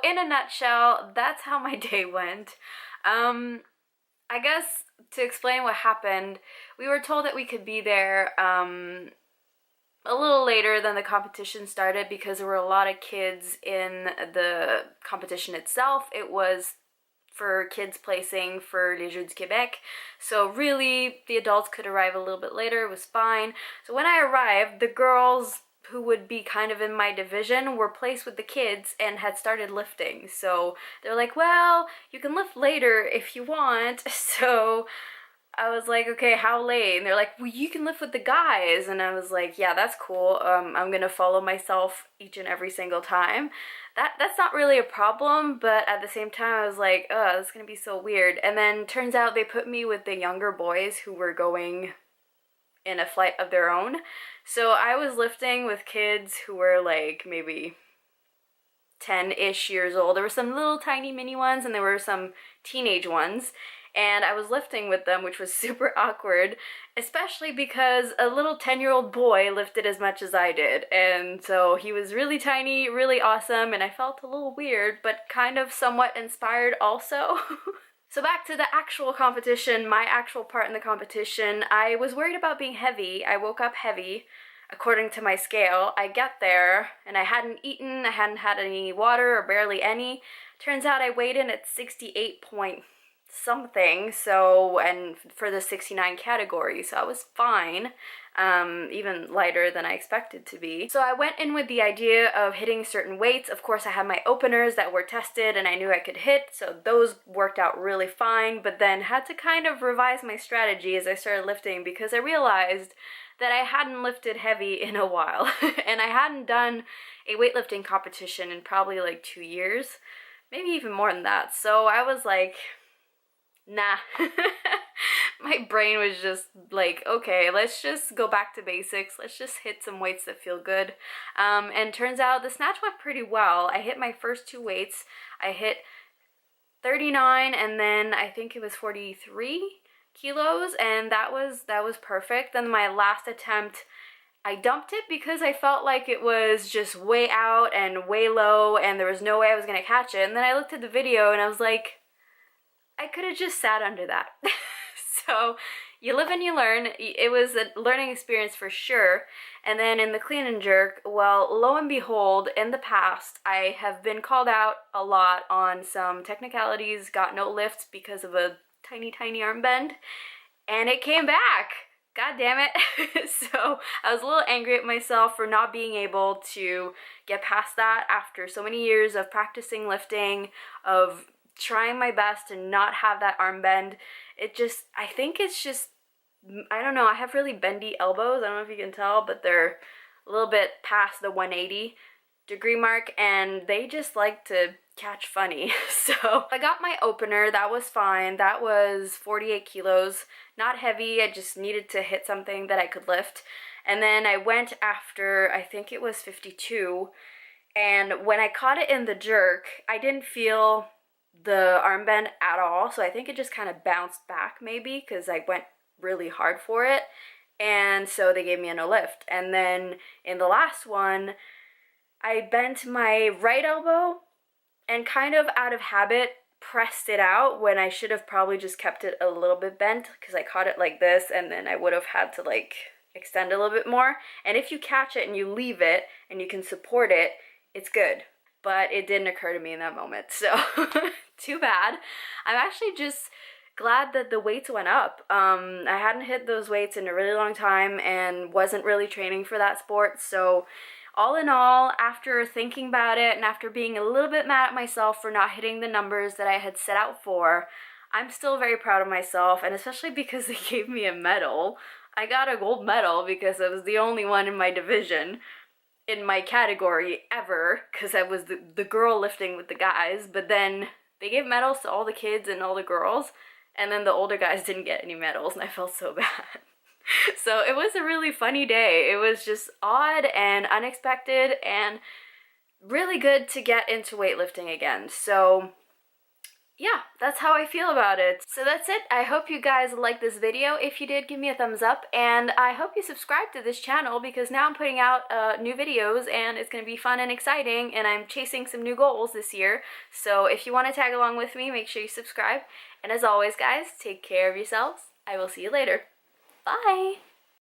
in a nutshell, that's how my day went. I guess to explain what happened, we were told that we could be there a little later than the competition started because there were a lot of kids in the competition itself. It was for kids placing for Les Jeux du Québec, so really the adults could arrive a little bit later. It was fine. So when I arrived, the girls who would be kind of in my division were placed with the kids and had started lifting. So they're like, well, you can lift later if you want. So I was like, okay, how late? And they're like, well, you can lift with the guys. And I was like, yeah, that's cool. I'm gonna follow myself each and every single time. That's not really a problem, but at the same time, I was like, oh, this is gonna be so weird. And then turns out they put me with the younger boys who were going in a flight of their own. So I was lifting with kids who were like maybe 10-ish years old. There were some little tiny mini ones and there were some teenage ones. And I was lifting with them, which was super awkward, especially because a little 10-year-old boy lifted as much as I did. And so he was really tiny, really awesome, and I felt a little weird, but kind of somewhat inspired also. So back to the actual competition, my actual part in the competition, I was worried about being heavy. I woke up heavy, according to my scale. I get there, and I hadn't eaten, I hadn't had any water, or barely any. Turns out I weighed in at 68 point something, so, and for the 69 category, so I was fine, even lighter than I expected to be. So I went in with the idea of hitting certain weights. Of course, I had my openers that were tested and I knew I could hit, so those worked out really fine, but then had to kind of revise my strategy as I started lifting because I realized that I hadn't lifted heavy in a while, and I hadn't done a weightlifting competition in probably like 2 years, maybe even more than that, so I was like, nah. My brain was just like, okay, let's just go back to basics. Let's just hit some weights that feel good. And turns out the snatch went pretty well. I hit my first 2 weights. I hit 39 and then I think it was 43 kilos, and that was perfect. Then my last attempt, I dumped it because I felt like it was just way out and way low and there was no way I was gonna catch it. And then I looked at the video and I was like, I could have just sat under that. So you live and you learn. It was a learning experience for sure. And then in the clean and jerk, well, lo and behold, in the past, I have been called out a lot on some technicalities, got no lift because of a tiny arm bend, and it came back. God damn it. So I was a little angry at myself for not being able to get past that after so many years of practicing lifting, of trying my best to not have that arm bend. I think it's just, I don't know, I have really bendy elbows. I don't know if you can tell, but they're a little bit past the 180 degree mark and they just like to catch funny. So I got my opener, that was fine. That was 48 kilos, not heavy. I just needed to hit something that I could lift. And then I went after, I think it was 52. And when I caught it in the jerk, I didn't feel the arm bend at all, so I think it just kind of bounced back maybe because I went really hard for it, and so they gave me a no lift. And then in the last one, I bent my right elbow and kind of out of habit pressed it out when I should have probably just kept it a little bit bent because I caught it like this and then I would have had to like extend a little bit more. And if you catch it and you leave it and you can support it, it's good. But it didn't occur to me in that moment, so too bad. I'm actually just glad that the weights went up. I hadn't hit those weights in a really long time and wasn't really training for that sport, so all in all, after thinking about it and after being a little bit mad at myself for not hitting the numbers that I had set out for, I'm still very proud of myself, and especially because they gave me a medal. I got a gold medal because I was the only one in my division, in my category ever, because I was the girl lifting with the guys, but then they gave medals to all the kids and all the girls, and then the older guys didn't get any medals, and I felt so bad. So it was a really funny day. It was just odd and unexpected and really good to get into weightlifting again. So yeah, that's how I feel about it. So that's it. I hope you guys liked this video. If you did, give me a thumbs up, and I hope you subscribe to this channel because now I'm putting out new videos and it's going to be fun and exciting, and I'm chasing some new goals this year. So if you want to tag along with me, make sure you subscribe. And as always, guys, take care of yourselves. I will see you later. Bye!